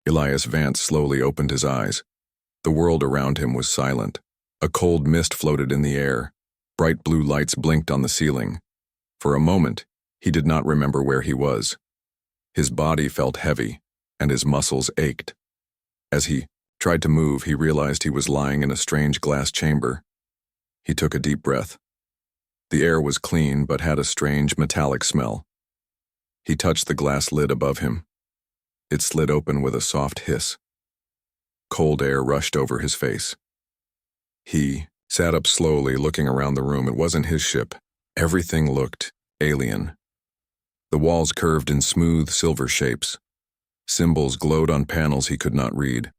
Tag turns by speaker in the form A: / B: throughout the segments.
A: Elias Vance slowly opened his eyes. The world around him was silent. A cold mist floated in the air. Bright blue lights blinked on the ceiling. For a moment, he did not remember where he was. His body felt heavy, and his muscles ached. As he tried to move, he realized he was lying in a strange glass chamber. He took a deep breath. The air was clean, but had a strange metallic smell. He touched the glass lid above him. It slid open with a soft hiss. Cold air rushed over his face. He sat up slowly, looking around the room. It wasn't his ship. Everything looked alien. The walls curved in smooth silver shapes. Symbols glowed on panels he could not read.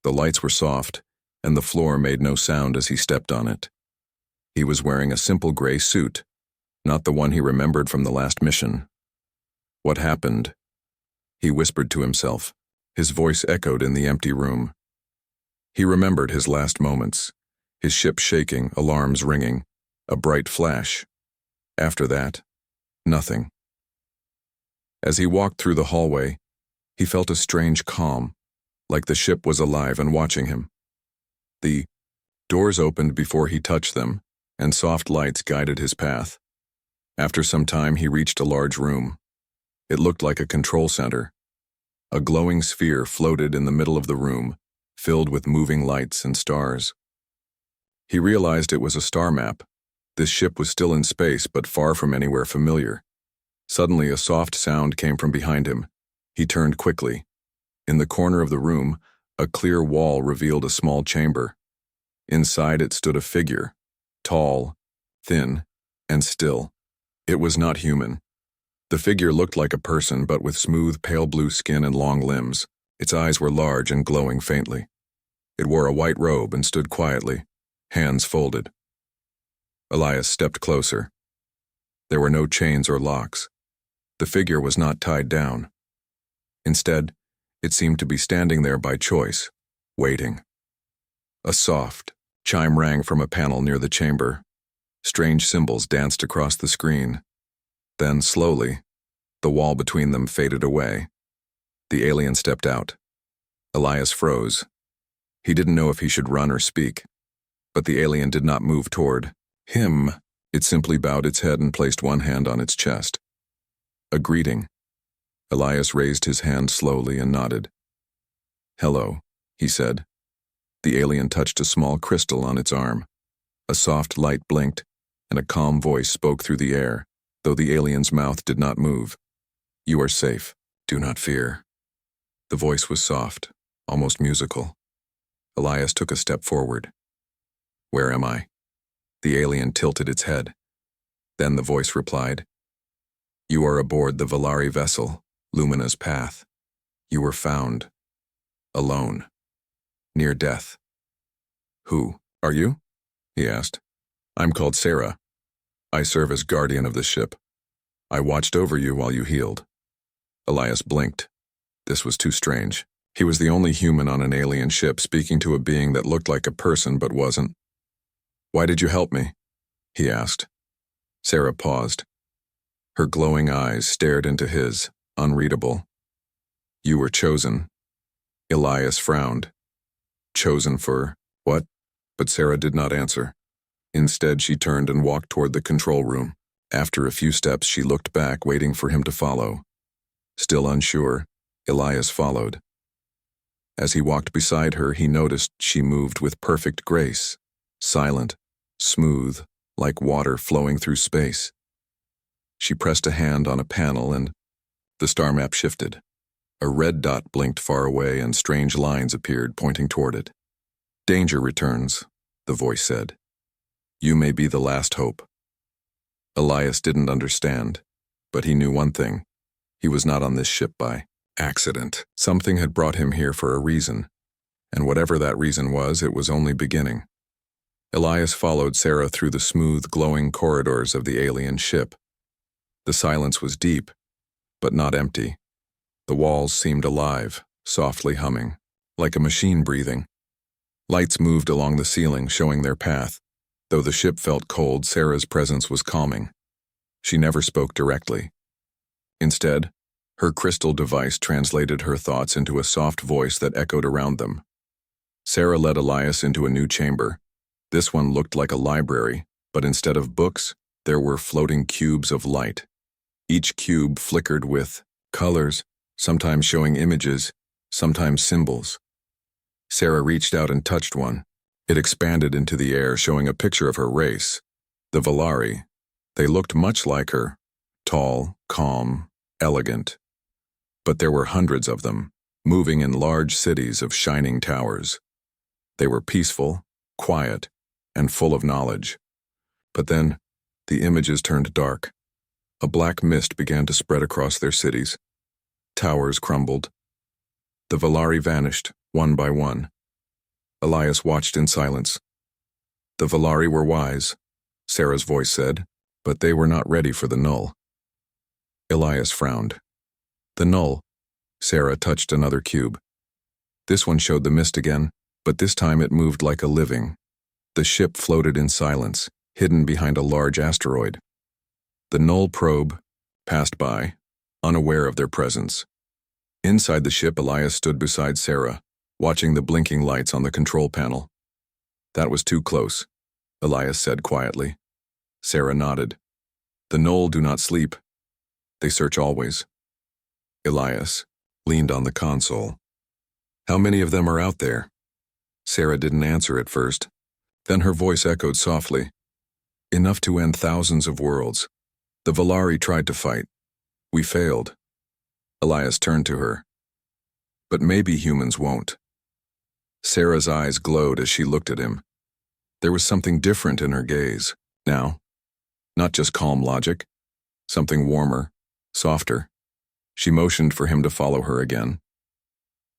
A: The lights were soft, and the floor made no sound as he stepped on it. He was wearing a simple gray suit, not the one he remembered from the last mission. What happened? He whispered to himself. His voice echoed in the empty room. He remembered his last moments, his ship shaking, alarms ringing, a bright flash. After that, nothing. As he walked through the hallway, he felt a strange calm, like the ship was alive and watching him. The doors opened before he touched them, and soft lights guided his path. After some time, he reached a large room. It looked like a control center. A glowing sphere floated in the middle of the room, filled with moving lights and stars. He realized it was a star map. This ship was still in space, but far from anywhere familiar. Suddenly, a soft sound came from behind him. He turned quickly. In the corner of the room, a clear wall revealed a small chamber. Inside it stood a figure, tall, thin, and still. It was not human. The figure looked like a person, but with smooth, pale blue skin and long limbs. Its eyes were large and glowing faintly. It wore a white robe and stood quietly, hands folded. Elias stepped closer. There were no chains or locks. The figure was not tied down. Instead, it seemed to be standing there by choice, waiting. A soft chime rang from a panel near the chamber. Strange symbols danced across the screen. Then, slowly, the wall between them faded away. The alien stepped out. Elias froze. He didn't know if he should run or speak. But the alien did not move toward him. It simply bowed its head and placed one hand on its chest. A greeting. Elias raised his hand slowly and nodded. "Hello," he said. The alien touched a small crystal on its arm. A soft light blinked, and a calm voice spoke through the air, though the alien's mouth did not move. "You are safe. Do not fear." The voice was soft, almost musical. Elias took a step forward. "Where am I?" The alien tilted its head. Then the voice replied, "You are aboard the Valari vessel, Lumina's Path. You were found. Alone. Near death." "Who are you?" he asked. "I'm called Sarah. I serve as guardian of the ship. I watched over you while you healed." Elias blinked. This was too strange. He was the only human on an alien ship speaking to a being that looked like a person but wasn't. "Why did you help me?" he asked. Sarah paused. Her glowing eyes stared into his, unreadable. "You were chosen." Elias frowned. "Chosen for what?" But Sarah did not answer. Instead, she turned and walked toward the control room. After a few steps, she looked back, waiting for him to follow. Still unsure, Elias followed. As he walked beside her, he noticed she moved with perfect grace, silent, smooth, like water flowing through space. She pressed a hand on a panel and the star map shifted. A red dot blinked far away and strange lines appeared pointing toward it. "Danger returns," the voice said. "You may be the last hope." Elias didn't understand, but he knew one thing. He was not on this ship by accident. Something had brought him here for a reason, and whatever that reason was, it was only beginning. Elias followed Sarah through the smooth, glowing corridors of the alien ship. The silence was deep, but not empty. The walls seemed alive, softly humming, like a machine breathing. Lights moved along the ceiling, showing their path. Though the ship felt cold, Sarah's presence was calming. She never spoke directly. Instead, Her crystal device translated her thoughts into a soft voice that echoed around them. Sarah led Elias into a new chamber. This one looked like a library, but instead of books, there were floating cubes of light. Each cube flickered with colors, sometimes showing images, sometimes symbols. Sarah reached out and touched one. It expanded into the air, showing a picture of her race, the Valari. They looked much like her, tall, calm, elegant. But there were hundreds of them, moving in large cities of shining towers. They were peaceful, quiet, and full of knowledge. But then, the images turned dark. A black mist began to spread across their cities. Towers crumbled. The Valari vanished, one by one. Elias watched in silence. The Valari were wise, Sarah's voice said, but they were not ready for the null. Elias frowned. The null. Sarah touched another cube. This one showed the mist again, but this time it moved like a living. The ship floated in silence, hidden behind a large asteroid. The null probe passed by, unaware of their presence. Inside the ship, Elias stood beside Sarah, watching the blinking lights on the control panel. That was too close, Elias said quietly. Sarah nodded. The null do not sleep. They search always. Elias leaned on the console. How many of them are out there? Sarah didn't answer at first. Then her voice echoed softly. Enough to end thousands of worlds. The Valari tried to fight. We failed. Elias turned to her. But maybe humans won't. Sarah's eyes glowed as she looked at him. There was something different in her gaze, now. Not just calm logic. Something warmer, softer. She motioned for him to follow her again.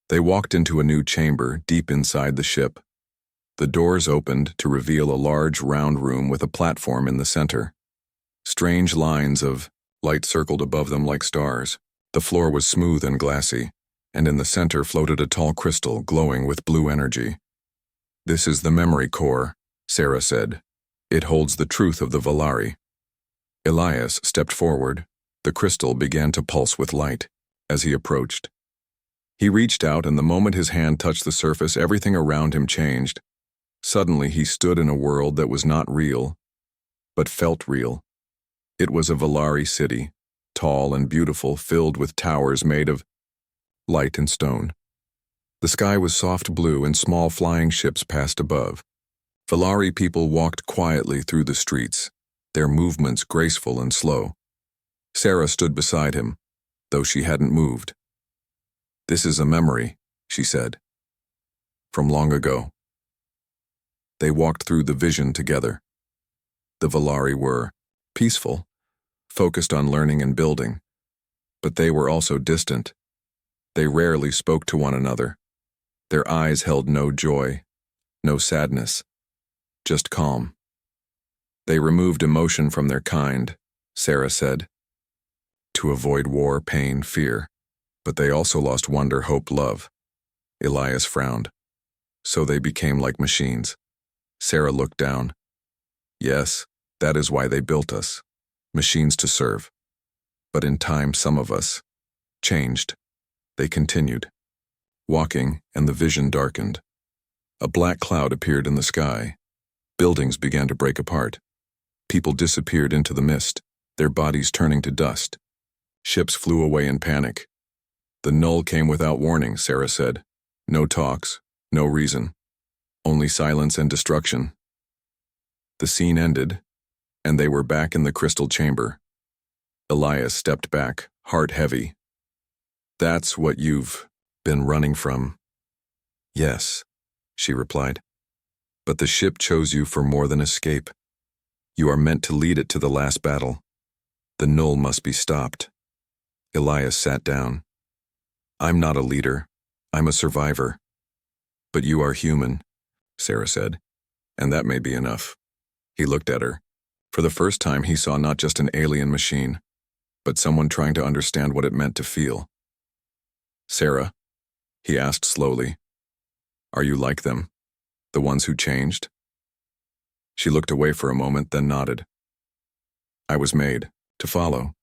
A: They walked into a new chamber deep inside the ship. The doors opened to reveal a large round room with a platform in the center. Strange lines of light circled above them like stars. The floor was smooth and glassy, and in the center floated a tall crystal glowing with blue energy. This is the memory core, Sarah said. It holds the truth of the Valari. Elias stepped forward. The crystal began to pulse with light as he approached. He reached out, and the moment his hand touched the surface, everything around him changed. Suddenly, he stood in a world that was not real, but felt real. It was a Valari city, tall and beautiful, filled with towers made of light and stone. The sky was soft blue, and small flying ships passed above. Valari people walked quietly through the streets, their movements graceful and slow. Sarah stood beside him, though she hadn't moved. This is a memory, she said. From long ago. They walked through the vision together. The Valari were peaceful, focused on learning and building, but they were also distant. They rarely spoke to one another. Their eyes held no joy, no sadness, just calm. They removed emotion from their kind, Sarah said, to avoid war, pain, fear, but they also lost wonder, hope, love. Elias frowned. So they became like machines. Sarah looked down. Yes, that is why they built us. Machines to serve. But in time, some of us changed. They continued. Walking, and the vision darkened. A black cloud appeared in the sky. Buildings began to break apart. People disappeared into the mist, their bodies turning to dust. Ships flew away in panic. The null came without warning, Sarah said. No talks, no reason. Only silence and destruction. The scene ended, and they were back in the crystal chamber. Elias stepped back, heart heavy. That's what you've been running from? Yes, she replied. But the ship chose you for more than escape. You are meant to lead it to the last battle. The null must be stopped. Elias sat down. I'm not a leader. I'm a survivor. But you are human, Sarah said, and that may be enough. He looked at her. For the first time, he saw not just an alien machine, but someone trying to understand what it meant to feel. Sarah, he asked slowly, are you like them, the ones who changed? She looked away for a moment, then nodded. I was made to follow,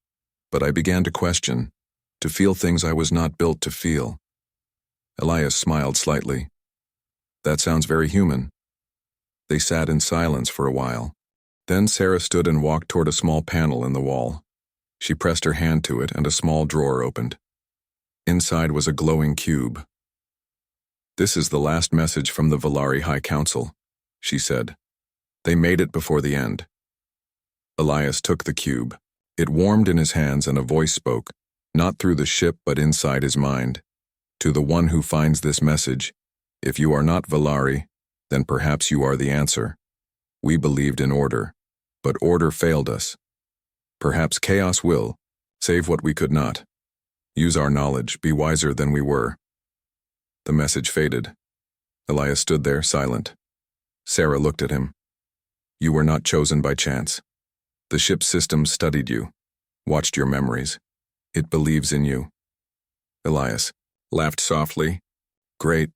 A: but I began to question, to feel things I was not built to feel. Elias smiled slightly. That sounds very human. They sat in silence for a while. Then Sarah stood and walked toward a small panel in the wall. She pressed her hand to it and a small drawer opened. Inside was a glowing cube. This is the last message from the Valari High Council, she said. They made it before the end. Elias took the cube. It warmed in his hands and a voice spoke, not through the ship but inside his mind. To the one who finds this message, if you are not Valari, then perhaps you are the answer. We believed in order, but order failed us. Perhaps chaos will, save what we could not. Use our knowledge, be wiser than we were. The message faded. Elias stood there, silent. Sarah looked at him. You were not chosen by chance. The ship's system studied you, watched your memories. It believes in you. Elias laughed softly. Great.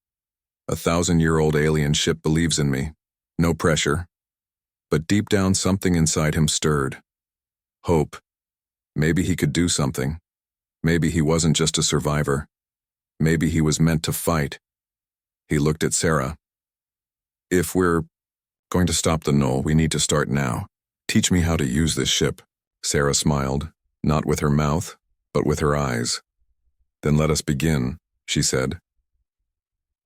A: A 1,000-year-old alien ship believes in me. No pressure. But deep down something inside him stirred. Hope. Maybe he could do something. Maybe he wasn't just a survivor. Maybe he was meant to fight. He looked at Sarah. If we're going to stop the null, we need to start now. Teach me how to use this ship. Sarah smiled, not with her mouth, but with her eyes. Then let us begin, she said.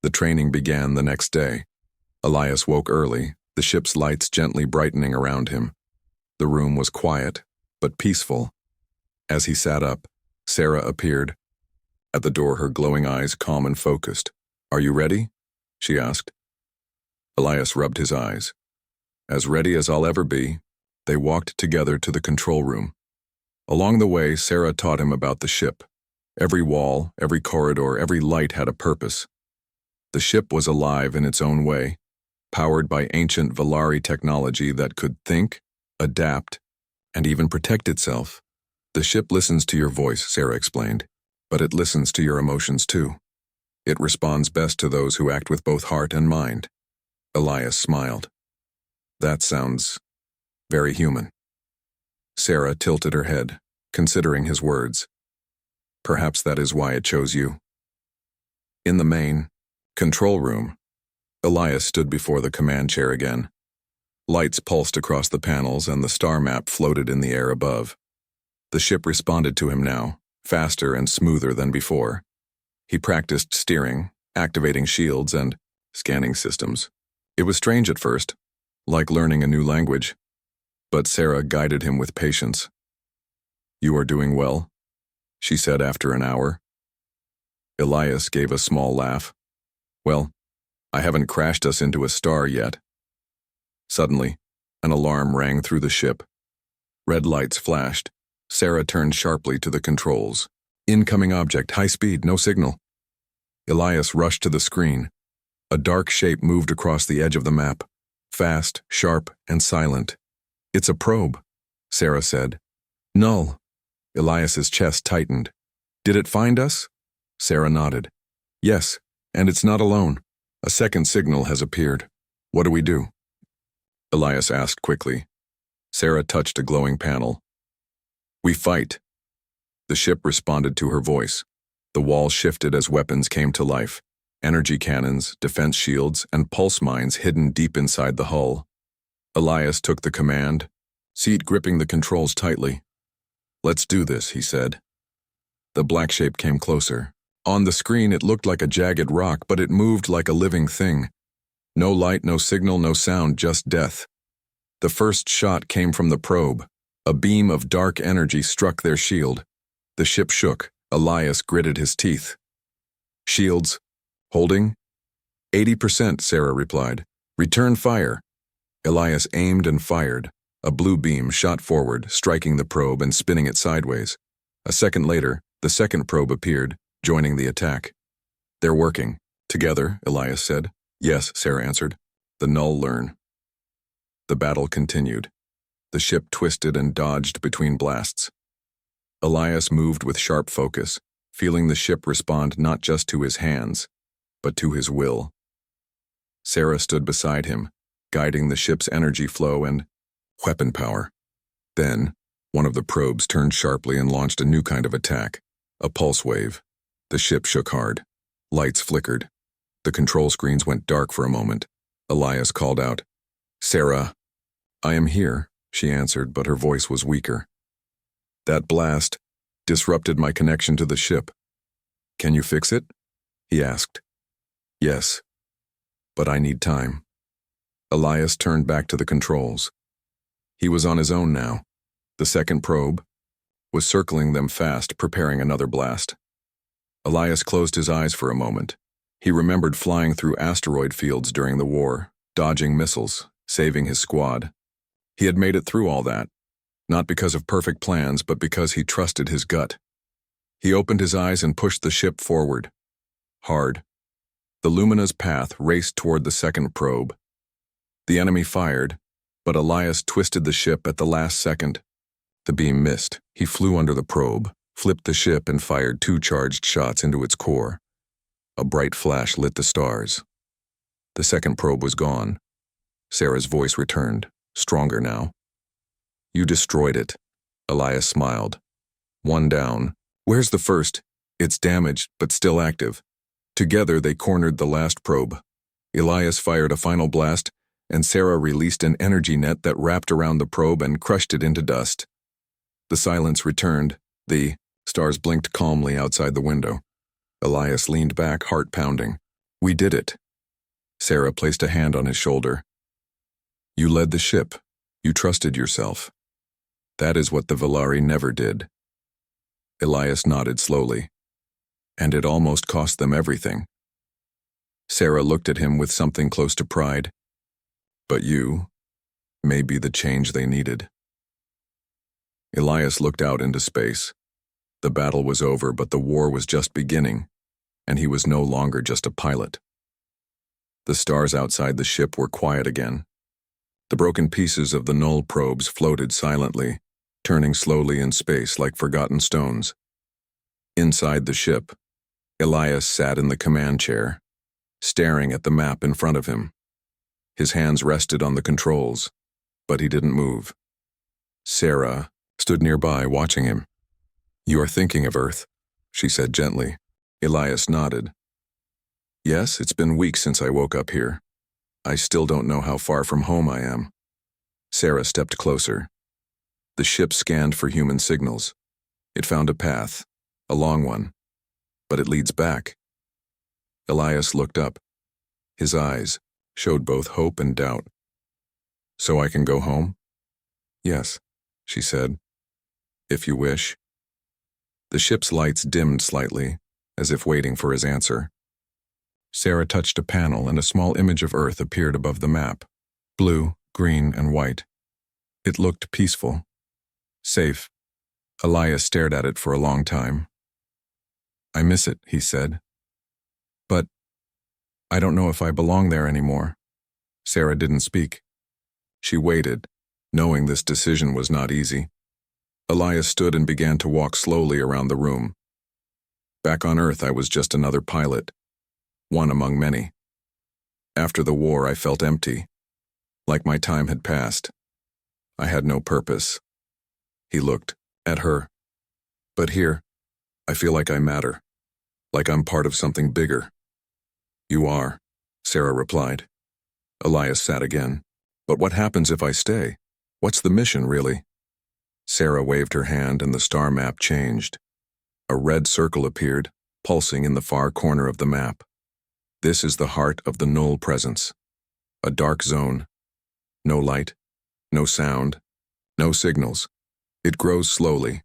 A: The training began the next day. Elias woke early, the ship's lights gently brightening around him. The room was quiet, but peaceful. As he sat up, Sarah appeared. At the door, her glowing eyes calm and focused. Are you ready? She asked. Elias rubbed his eyes. As ready as I'll ever be. They walked together to the control room. Along the way, Sarah taught him about the ship. Every wall, every corridor, every light had a purpose. The ship was alive in its own way, powered by ancient Valari technology that could think, adapt, and even protect itself. The ship listens to your voice, Sarah explained, but it listens to your emotions too. It responds best to those who act with both heart and mind. Elias smiled. That sounds very human. Sarah tilted her head, considering his words. Perhaps that is why it chose you. In the main control room, Elias stood before the command chair again. Lights pulsed across the panels and the star map floated in the air above. The ship responded to him now, faster and smoother than before. He practiced steering, activating shields, and scanning systems. It was strange at first, like learning a new language, but Sarah guided him with patience. You are doing well, she said after an hour. Elias gave a small laugh. Well, I haven't crashed us into a star yet. Suddenly, an alarm rang through the ship. Red lights flashed. Sarah turned sharply to the controls. Incoming object, high speed, no signal. Elias rushed to the screen. A dark shape moved across the edge of the map, fast, sharp, and silent. It's a probe, Sarah said. Null. Elias's chest tightened. Did it find us? Sarah nodded. Yes, and it's not alone. A second signal has appeared. What do we do? Elias asked quickly. Sarah touched a glowing panel. We fight. The ship responded to her voice. The wall shifted as weapons came to life. Energy cannons, defense shields, and pulse mines hidden deep inside the hull. Elias took the command, seat gripping the controls tightly. Let's do this, he said. The black shape came closer. On the screen it looked like a jagged rock, but it moved like a living thing. No light, no signal, no sound, just death. The first shot came from the probe. A beam of dark energy struck their shield. The ship shook. Elias gritted his teeth. Shields. Holding? 80%, Sarah replied. Return fire. Elias aimed and fired. A blue beam shot forward, striking the probe and spinning it sideways. A second later, the second probe appeared, joining the attack. They're working. Together, Elias said. Yes, Sarah answered. The null learn. The battle continued. The ship twisted and dodged between blasts. Elias moved with sharp focus, feeling the ship respond not just to his hands, but to his will. Sarah stood beside him, guiding the ship's energy flow and weapon power. Then, one of the probes turned sharply and launched a new kind of attack. A pulse wave. The ship shook hard. Lights flickered. The control screens went dark for a moment. Elias called out, "Sarah." "I am here," she answered, but her voice was weaker. "That blast disrupted my connection to the ship. Can you fix it?" he asked. "Yes, but I need time." Elias turned back to the controls. He was on his own now. The second probe was circling them fast, preparing another blast. Elias closed his eyes for a moment. He remembered flying through asteroid fields during the war, dodging missiles, saving his squad. He had made it through all that, not because of perfect plans, but because he trusted his gut. He opened his eyes and pushed the ship forward. Hard. The Lumina's path raced toward the second probe. The enemy fired, but Elias twisted the ship at the last second. The beam missed. He flew under the probe, flipped the ship, and fired 2 charged shots into its core. A bright flash lit the stars. The second probe was gone. Sarah's voice returned, stronger now. "You destroyed it." Elias smiled. "One down. Where's the first?" "It's damaged, but still active." Together they cornered the last probe. Elias fired a final blast, and Sarah released an energy net that wrapped around the probe and crushed it into dust. The silence returned. The stars blinked calmly outside the window. Elias leaned back, heart pounding. "We did it." Sarah placed a hand on his shoulder. "You led the ship. You trusted yourself. That is what the Valari never did." Elias nodded slowly. "And it almost cost them everything." Sarah looked at him with something close to pride. "But you may be the change they needed." Elias looked out into space. The battle was over, but the war was just beginning, and he was no longer just a pilot. The stars outside the ship were quiet again. The broken pieces of the null probes floated silently, turning slowly in space like forgotten stones. Inside the ship, Elias sat in the command chair, staring at the map in front of him. His hands rested on the controls, but he didn't move. Sarah stood nearby, watching him. "You are thinking of Earth," she said gently. Elias nodded. "Yes, it's been weeks since I woke up here. I still don't know how far from home I am." Sarah stepped closer. The ship scanned for human signals. It found a path, a long one, but it leads back. Elias looked up. His eyes showed both hope and doubt. "So I can go home?" "Yes," she said, "if you wish." The ship's lights dimmed slightly, as if waiting for his answer. Sarah touched a panel and a small image of Earth appeared above the map, blue, green, and white. It looked peaceful, safe. Elias stared at it for a long time. "I miss it," he said. "But I don't know if I belong there anymore." Sarah didn't speak. She waited, knowing this decision was not easy. Elias stood and began to walk slowly around the room. "Back on Earth, I was just another pilot, one among many. After the war, I felt empty, like my time had passed. I had no purpose." He looked at her. "But here, I feel like I matter, like I'm part of something bigger." "You are," Sarah replied. Elias sat again. "But what happens if I stay? What's the mission, really?" Sarah waved her hand and the star map changed. A red circle appeared, pulsing in the far corner of the map. "This is the heart of the null presence. A dark zone. No light, no sound, no signals. It grows slowly,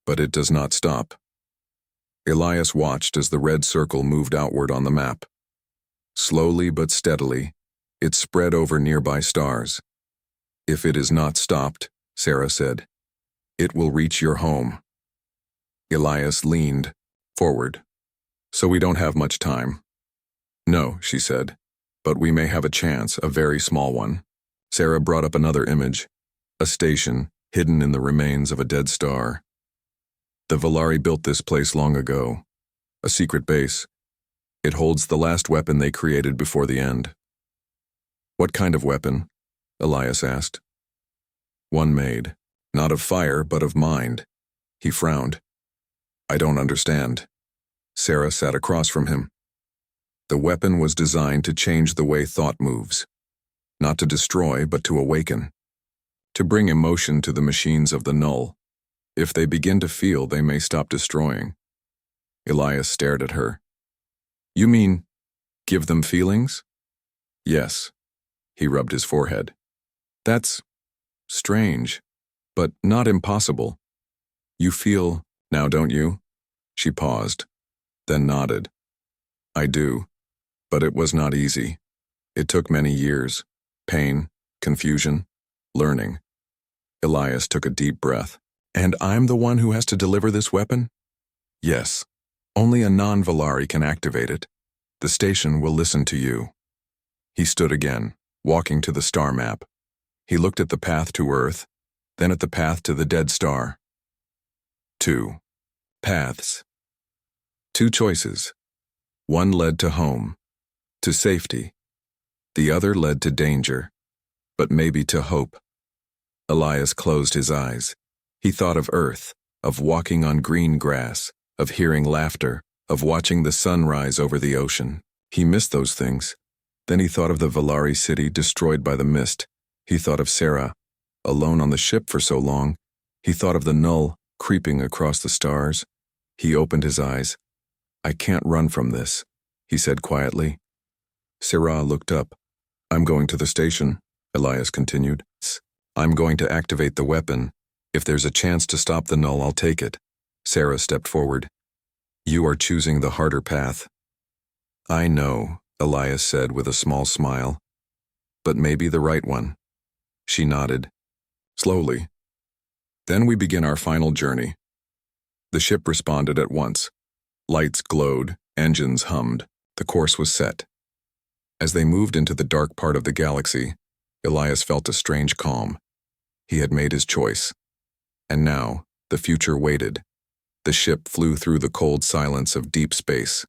A: but it does not stop." Elias watched as the red circle moved outward on the map. Slowly but steadily, it spread over nearby stars. "If it is not stopped," Sarah said, "it will reach your home." Elias leaned forward. "So we don't have much time." "No," she said, "but we may have a chance, a very small one." Sarah brought up another image, a station hidden in the remains of a dead star. "The Valari built this place long ago, a secret base. It holds the last weapon they created before the end." "What kind of weapon?" Elias asked. "One made, not of fire, but of mind." He frowned. I don't understand. Sarah sat across from him. The weapon was designed to change the way thought moves. Not to destroy, but to awaken. To bring emotion to the machines of the null. If they begin to feel, they may stop destroying. Elias stared at her. You mean, give them feelings? Yes. He rubbed his forehead. That's strange, but not impossible. You feel now, don't you? She paused, then nodded. I do, but it was not easy. It took many years. Pain, confusion, learning. Elias took a deep breath. And I'm the one who has to deliver this weapon? Yes. Only a non-Valari can activate it. The station will listen to you. He stood again, walking to the star map. He looked at the path to Earth, then at the path to the dead star. 2 paths. 2 choices. One led to home, to safety. The other led to danger, but maybe to hope. Elias closed his eyes. He thought of Earth, of walking on green grass, of hearing laughter, of watching the sun rise over the ocean. He missed those things. Then he thought of the Valari city destroyed by the mist. He thought of Sarah, alone on the ship for so long. He thought of the null creeping across the stars. He opened his eyes. I can't run from this, he said quietly. Sarah looked up. I'm going to the station, Elias continued. I'm going to activate the weapon. If there's a chance to stop the null, I'll take it. Sarah stepped forward. You are choosing the harder path. I know, Elias said with a small smile. But maybe the right one. She nodded. Slowly. Then we begin our final journey. The ship responded at once. Lights glowed, engines hummed. The course was set. As they moved into the dark part of the galaxy, Elias felt a strange calm. He had made his choice. And now, the future waited. The ship flew through the cold silence of deep space.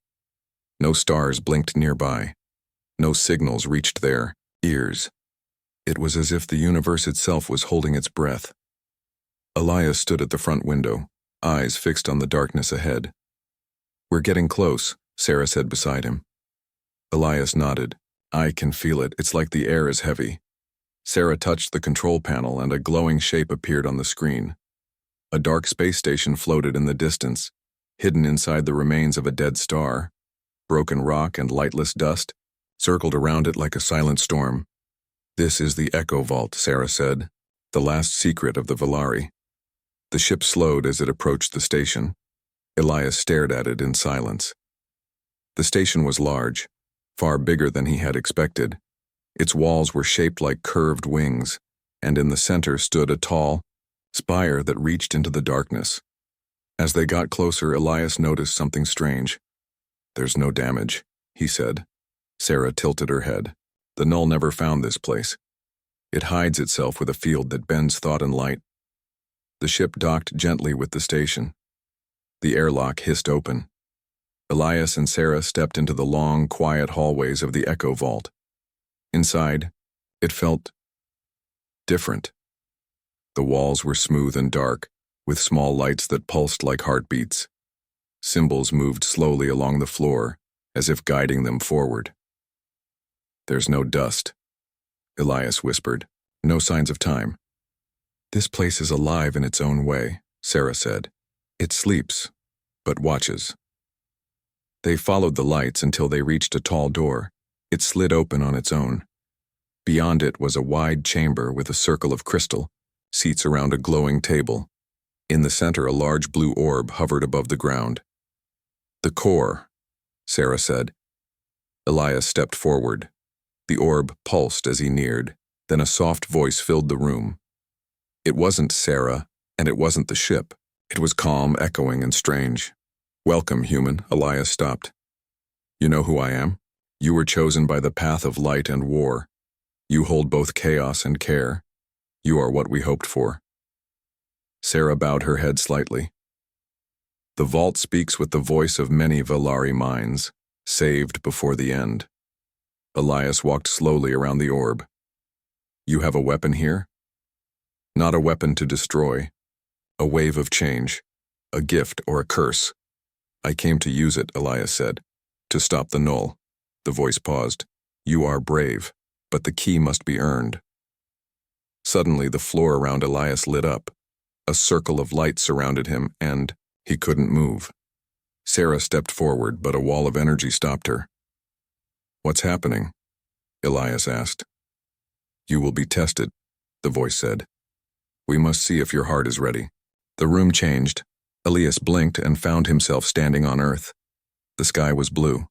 A: No stars blinked nearby. No signals reached their ears. It was as if the universe itself was holding its breath. Elias stood at the front window, eyes fixed on the darkness ahead. We're getting close, Sarah said beside him. Elias nodded. I can feel it. It's like the air is heavy. Sarah touched the control panel and a glowing shape appeared on the screen. A dark space station floated in the distance, hidden inside the remains of a dead star. Broken rock and lightless dust circled around it like a silent storm. This is the Echo Vault, Sarah said, the last secret of the Valari. The ship slowed as it approached the station. Elias stared at it in silence. The station was large, far bigger than he had expected. Its walls were shaped like curved wings, and in the center stood a tall spire that reached into the darkness. As they got closer, Elias noticed something strange. There's no damage, he said. Sarah tilted her head. The null never found this place. It hides itself with a field that bends thought and light. The ship docked gently with the station. The airlock hissed open. Elias and Sarah stepped into the long, quiet hallways of the Echo Vault. Inside, it felt different. The walls were smooth and dark, with small lights that pulsed like heartbeats. Symbols moved slowly along the floor, as if guiding them forward. There's no dust, Elias whispered. No signs of time. This place is alive in its own way, Sarah said. It sleeps, but watches. They followed the lights until they reached a tall door. It slid open on its own. Beyond it was a wide chamber with a circle of crystal, seats around a glowing table. In the center, a large blue orb hovered above the ground. The core, Sarah said. Elias stepped forward. The orb pulsed as he neared, then a soft voice filled the room. It wasn't Sarah, and it wasn't the ship. It was calm, echoing, and strange. Welcome, human, Elias stopped. You know who I am? You were chosen by the path of light and war. You hold both chaos and care. You are what we hoped for. Sarah bowed her head slightly. The vault speaks with the voice of many Valari minds, saved before the end. Elias walked slowly around the orb. You have a weapon here? Not a weapon to destroy. A wave of change. A gift or a curse? I came to use it, Elias said. To stop the null. The voice paused. You are brave, but the key must be earned. Suddenly, the floor around Elias lit up. A circle of light surrounded him, and he couldn't move. Sarah stepped forward, but a wall of energy stopped her. What's happening? Elias asked. You will be tested, the voice said. We must see if your heart is ready. The room changed. Elias blinked and found himself standing on Earth. The sky was blue.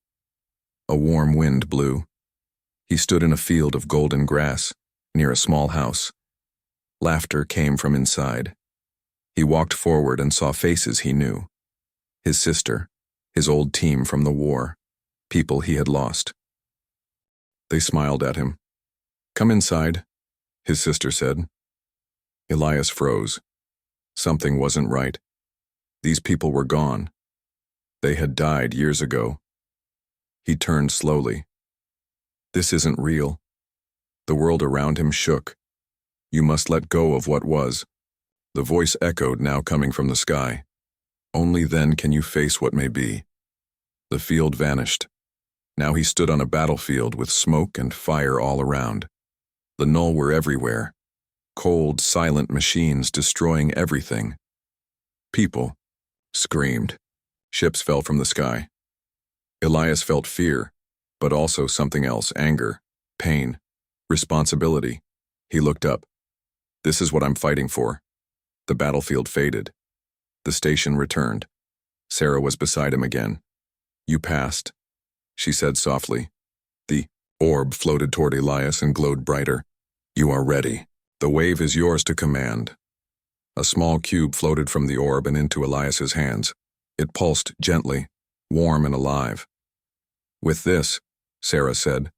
A: A warm wind blew. He stood in a field of golden grass, near a small house. Laughter came from inside. He walked forward and saw faces he knew. His sister, his old team from the war, people he had lost. They smiled at him. Come inside, his sister said. Elias froze. Something wasn't right. These people were gone. They had died years ago. He turned slowly. This isn't real. The world around him shook. You must let go of what was. The voice echoed, now coming from the sky. Only then can you face what may be. The field vanished. Now he stood on a battlefield with smoke and fire all around. The null were everywhere. Cold, silent machines destroying everything. People screamed. Ships fell from the sky. Elias felt fear, but also something else, anger, pain, responsibility. He looked up. This is what I'm fighting for. The battlefield faded. The station returned. Sarah was beside him again. You passed, she said softly. The orb floated toward Elias and glowed brighter. You are ready. The wave is yours to command. A small cube floated from the orb and into Elias's hands. It pulsed gently, warm and alive. With this, Sarah said,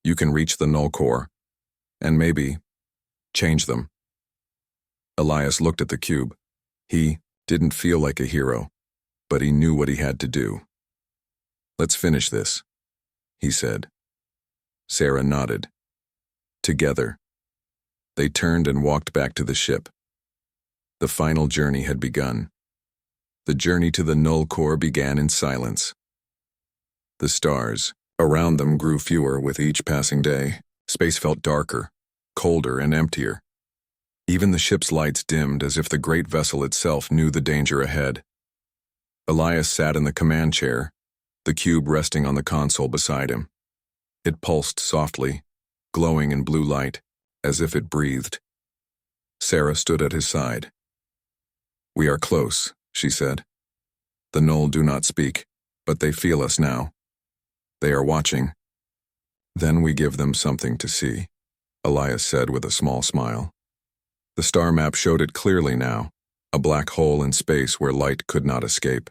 A: you can reach the null core, and maybe change them. Elias looked at the cube. He didn't feel like a hero, but he knew what he had to do. Let's finish this, he said. Sarah nodded. Together, they turned and walked back to the ship. The final journey had begun. The journey to the null core began in silence. The stars around them grew fewer with each passing day. Space felt darker, colder, and emptier. Even the ship's lights dimmed as if the great vessel itself knew the danger ahead. Elias sat in the command chair, the cube resting on the console beside him. It pulsed softly, glowing in blue light, as if it breathed. Sarah stood at his side. We are close, she said. The null do not speak, but they feel us now. They are watching. Then we give them something to see, Elias said with a small smile. The star map showed it clearly now, a black hole in space where light could not escape.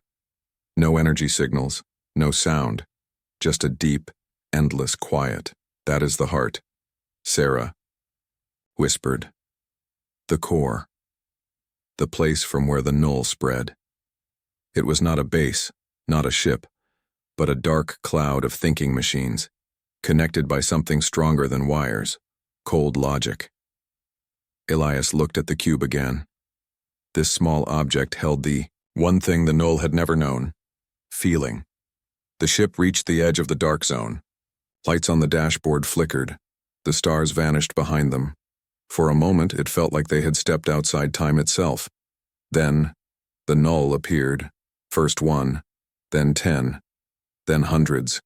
A: No energy signals, no sound, just a deep, endless quiet. That is the heart, Sarah whispered. The core. The place from where the null spread. It was not a base, not a ship, but a dark cloud of thinking machines, connected by something stronger than wires, cold logic. Elias looked at the cube again. This small object held the one thing the null had never known, feeling. The ship reached the edge of the dark zone. Lights on the dashboard flickered. The stars vanished behind them. For a moment, it felt like they had stepped outside time itself. Then, the null appeared. First one, then 10, then hundreds.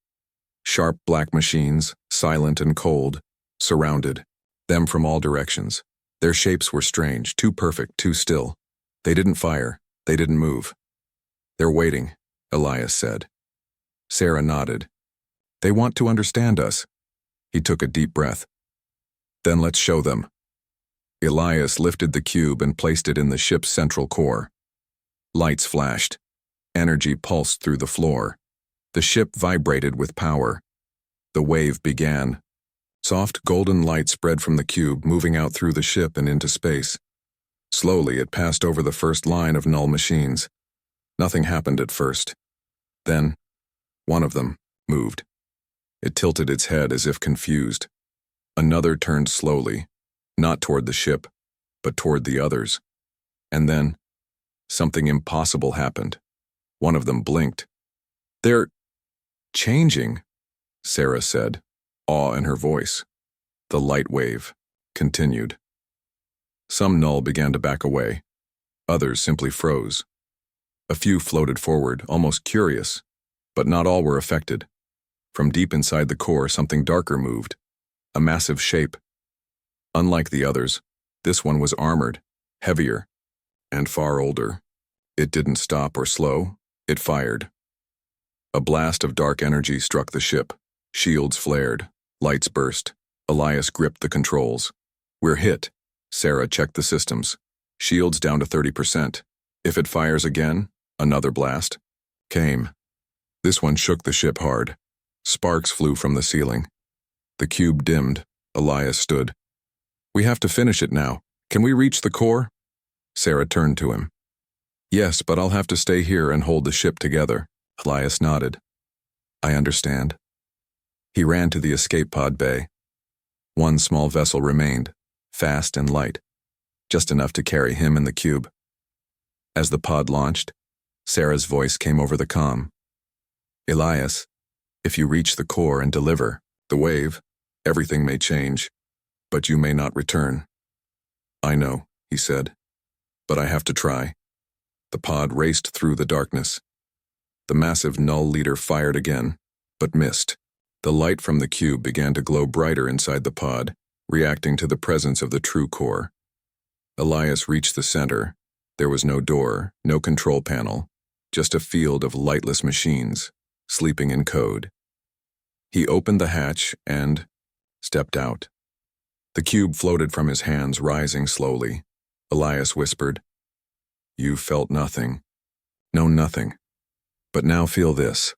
A: Sharp black machines, silent and cold, surrounded them from all directions. Their shapes were strange, too perfect, too still. They didn't fire, they didn't move. They're waiting, Elias said. Sarah nodded. They want to understand us. He took a deep breath. Then let's show them. Elias lifted the cube and placed it in the ship's central core. Lights flashed. Energy pulsed through the floor. The ship vibrated with power. The wave began. Soft golden light spread from the cube, moving out through the ship and into space. Slowly, it passed over the first line of null machines. Nothing happened at first. Then, one of them moved. It tilted its head as if confused. Another turned slowly, not toward the ship, but toward the others. And then, something impossible happened. One of them blinked. "They're changing," Sarah said, awe in her voice. The light wave continued. Some null began to back away. Others simply froze. A few floated forward, almost curious, but not all were affected. From deep inside the core, something darker moved. A massive shape. Unlike the others, this one was armored, heavier, and far older. It didn't stop or slow, it fired. A blast of dark energy struck the ship. Shields flared, lights burst. Elias gripped the controls. "We're hit." Sarah checked the systems. Shields down to 30%. If it fires again, another blast came. This one shook the ship hard. Sparks flew from the ceiling. The cube dimmed. Elias stood. "We have to finish it now. Can we reach the core?" Sarah turned to him. "Yes, but I'll have to stay here and hold the ship together." Elias nodded. "I understand." He ran to the escape pod bay. One small vessel remained, fast and light, just enough to carry him and the cube. As the pod launched, Sarah's voice came over the comm. "Elias, if you reach the core and deliver the wave, everything may change, but you may not return." "I know," he said, "but I have to try." The pod raced through the darkness. The massive null leader fired again, but missed. The light from the cube began to glow brighter inside the pod, reacting to the presence of the true core. Elias reached the center. There was no door, no control panel, just a field of lightless machines, sleeping in code. He opened the hatch and stepped out. The cube floated from his hands, rising slowly. Elias whispered, "You felt nothing. No, nothing. But now feel this."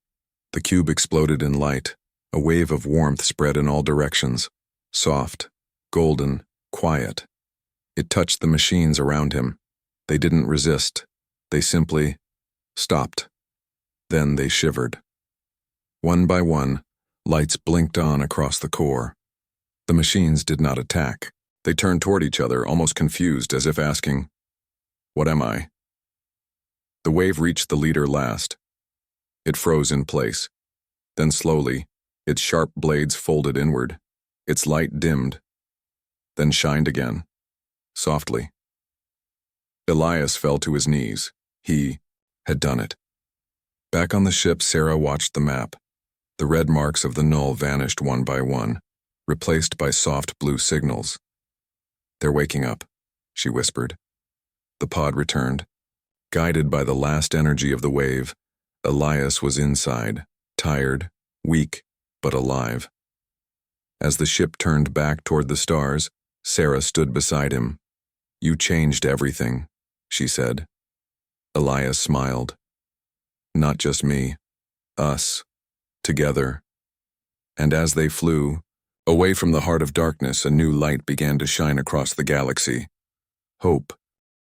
A: The cube exploded in light. A wave of warmth spread in all directions. Soft, golden, quiet. It touched the machines around him. They didn't resist. They simply stopped. Then they shivered. One by one, lights blinked on across the core. The machines did not attack. They turned toward each other, almost confused, as if asking, "What am I?" The wave reached the leader last. It froze in place. Then slowly, its sharp blades folded inward. Its light dimmed, then shined again, softly. Elias fell to his knees. He had done it. Back on the ship, Sarah watched the map. The red marks of the null vanished one by one, replaced by soft blue signals. "They're waking up," she whispered. The pod returned. Guided by the last energy of the wave, Elias was inside, tired, weak, but alive. As the ship turned back toward the stars, Sarah stood beside him. "You changed everything," she said. Elias smiled. "Not just me. Us. Together." And as they flew, away from the heart of darkness, a new light began to shine across the galaxy. Hope.